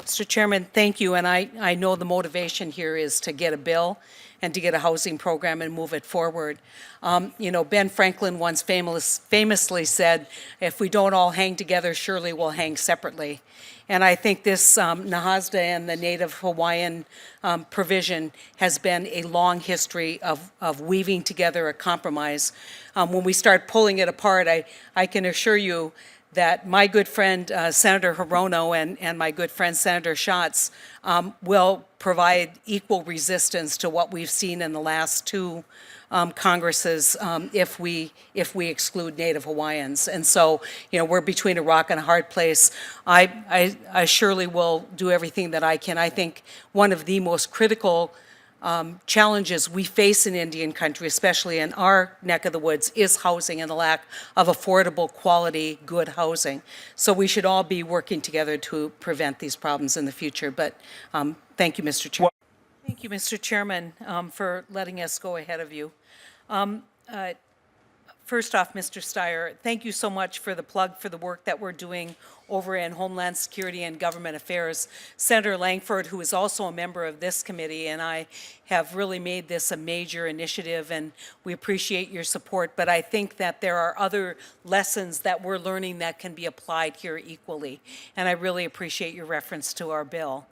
Mr. Chairman, thank you. And I know the motivation here is to get a bill and to get a housing program and move it forward. Ben Franklin once famously said, if we don't all hang together, surely we'll hang separately. And I think this NAHASDA and the Native Hawaiian provision has been a long history of weaving together a compromise. When we start pulling it apart, I can assure you that my good friend Senator Hirono and my good friend Senator Schatz will provide equal resistance to what we've seen in the last two Congresses if we exclude Native Hawaiians. And so, we're between a rock and a hard place. I surely will do everything that I can. I think one of the most critical challenges we face in Indian country, especially in our neck of the woods, is housing and the lack of affordable, quality, good housing. So we should all be working together to prevent these problems in the future. But thank you, Mr. Chairman. Thank you, Mr. Chairman, for letting us go ahead of you. First off, Mr. Steyer, thank you so much for the plug for the work that we're doing over in Homeland Security and Government Affairs. Senator Langford, who is also a member of this committee, and I have really made this a major initiative, and we appreciate your support. But I think that there are other lessons that we're learning that can be applied here equally, and I really appreciate your reference to our bill.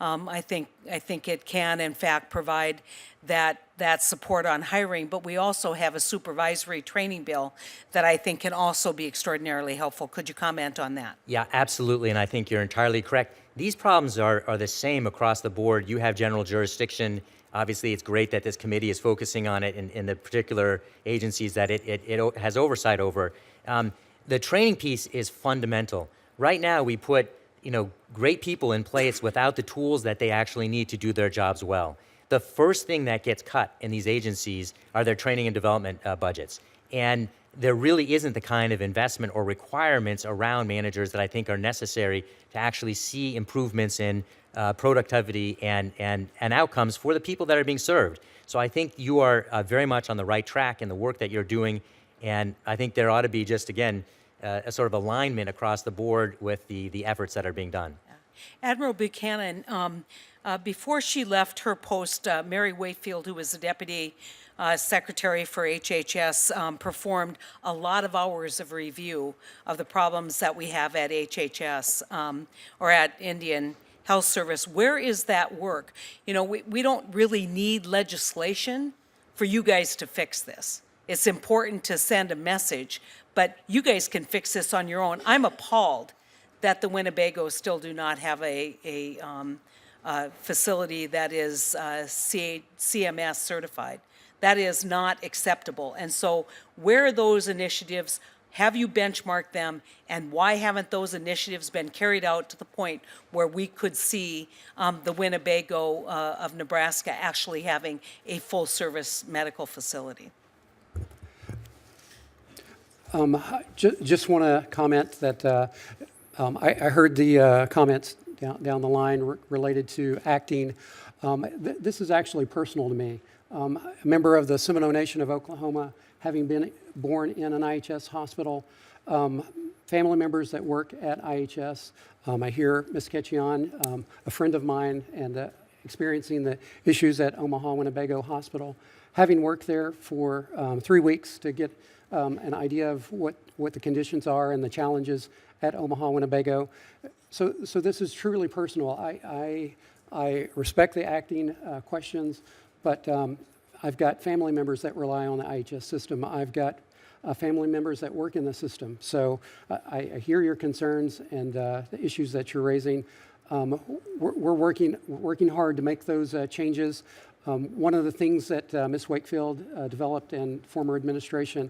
I think it can, in fact, provide that support on hiring, but we also have a supervisory training bill that I think can also be extraordinarily helpful. Could you comment on that? Yeah, absolutely, and I think you're entirely correct. These problems are the same across the board. You have general jurisdiction. Obviously, it's great that this committee is focusing on it in the particular agencies that it has oversight over. The training piece is fundamental. Right now, we put great people in place without the tools that they actually need to do their jobs well. The first thing that gets cut in these agencies are their training and development budgets. And there really isn't the kind of investment or requirements around managers that I think are necessary to actually see improvements in productivity and outcomes for the people that are being served. So I think you are very much on the right track in the work that you're doing. And I think there ought to be just, again, a sort of alignment across the board with the efforts that are being done. Admiral Buchanan, before she left her post, Mary Wakefield, who was the Deputy Secretary for HHS, performed a lot of hours of review of the problems that we have at HHS or at Indian Health Service. Where is that work? We don't really need legislation for you guys to fix this. It's important to send a message, but you guys can fix this on your own. I'm appalled that the Winnebagos still do not have a facility that is CMS certified. That is not acceptable. And so where are those initiatives? Have you benchmarked them? And why haven't those initiatives been carried out to the point where we could see the Winnebago of Nebraska actually having a full-service medical facility? Just want to comment that I heard the comments down the line related to acting. This is actually personal to me. A member of the Seminole Nation of Oklahoma, having been born in an IHS hospital, family members that work at IHS. I hear Ms. Ketchian, a friend of mine, and experiencing the issues at Omaha Winnebago Hospital. Having worked there for 3 weeks to get an idea of what the conditions are and the challenges at Omaha Winnebago. So this is truly personal. I respect the acting questions, but I've got family members that rely on the IHS system. I've got family members that work in the system. So I hear your concerns and the issues that you're raising. We're working hard to make those changes. One of the things that Ms. Wakefield developed and former administration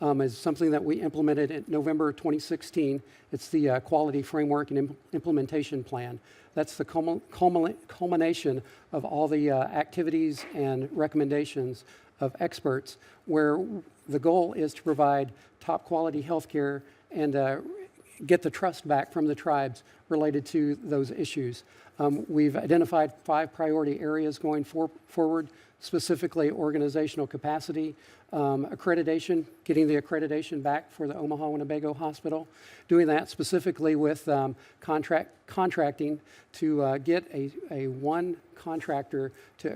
is something that we implemented in November 2016. It's the Quality Framework and Implementation Plan. That's the culmination of all the activities and recommendations of experts, where the goal is to provide top quality health care and get the trust back from the tribes related to those issues. We've identified 5 priority areas going forward, specifically organizational capacity, accreditation, getting the accreditation back for the Omaha Winnebago Hospital, doing that specifically with contracting to get a one contractor to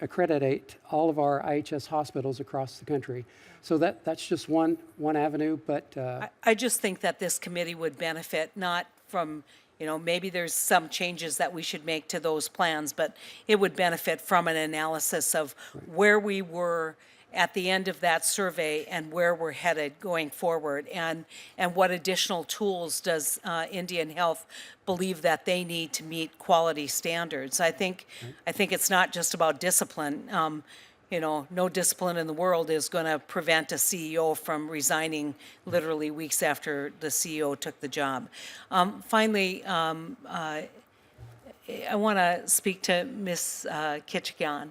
accreditate all of our IHS hospitals across the country. So that's just one avenue, but I just think that this committee would benefit not from, maybe there's some changes that we should make to those plans, but it would benefit from an analysis of where we were at the end of that survey and where we're headed going forward, and what additional tools does Indian Health believe that they need to meet quality standards. I think it's not just about discipline. No discipline in the world is going to prevent a CEO from resigning literally weeks after the CEO took the job. Finally, I want to speak to Ms. Kitchigan.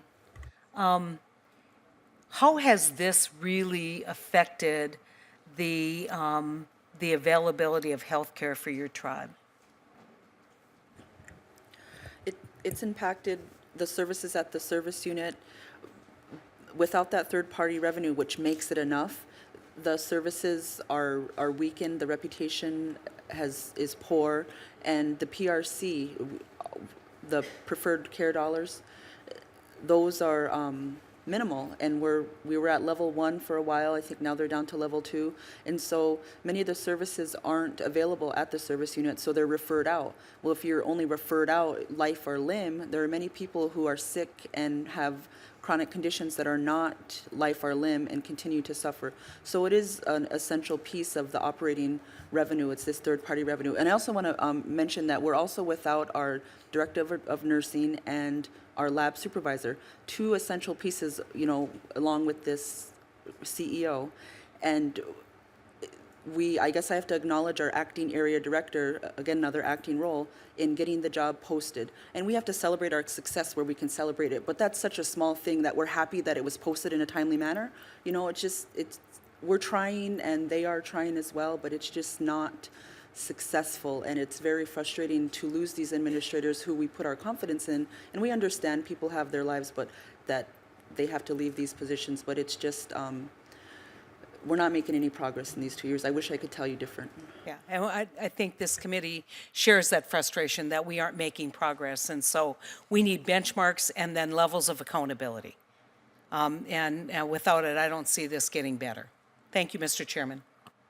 How has this really affected the availability of health care for your tribe? It's impacted the services at the service unit. Without that third-party revenue, which makes it enough, the services are weakened, the reputation is poor, and the PRC, the preferred care dollars, those are minimal, and we were at level 1 for a while. I think now they're down to level 2, and so many of the services aren't available at the service unit, so they're referred out. Well, if you're only referred out life or limb, there are many people who are sick and have chronic conditions that are not life or limb and continue to suffer. So it is an essential piece of the operating revenue. It's this third-party revenue. And I also want to mention that we're also without our director of nursing and our lab supervisor, 2 essential pieces, along with this CEO. And I guess I have to acknowledge our acting area director, again, another acting role, in getting the job posted. And we have to celebrate our success where we can celebrate it. But that's such a small thing that we're happy that it was posted in a timely manner. We're trying and they are trying as well, but it's just not successful. And it's very frustrating to lose these administrators who we put our confidence in. And we understand people have their lives, but that they have to leave these positions. But it's just, we're not making any progress in these 2 years. I wish I could tell you different. Yeah, and I think this committee shares that frustration that we aren't making progress, and so we need benchmarks and then levels of accountability. And without it, I don't see this getting better. Thank you, Mr. Chairman.